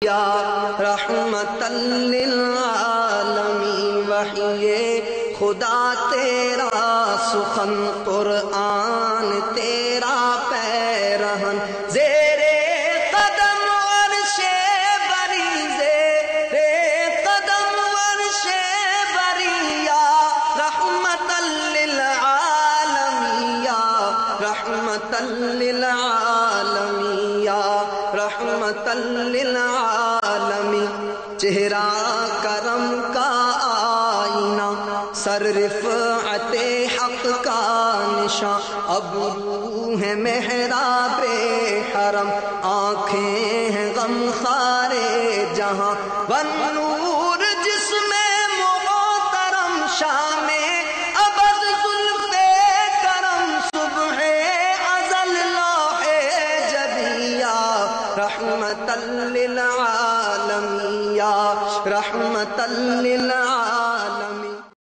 یا رحمت للعالمین، وحی خدا تیرا سخن قرآن تیرا پیرہن، زیر قدم عرش بری، زیر قدم عرش بری، یا رحمت للعالمین، یا رحمت للعالمین، یا رحمت للعالمین۔ چہرہ کرم کا آئینہ، سر رفعت حق کا نشاں، اب روح ہے محراب حرم، آنکھیں ہیں غم خار جہاں، والنور جسم محترم، شام ابد زلف کرم، صبح ازل لوح جبی، یا رحمت للعالمین، یا رحمت للعالمین۔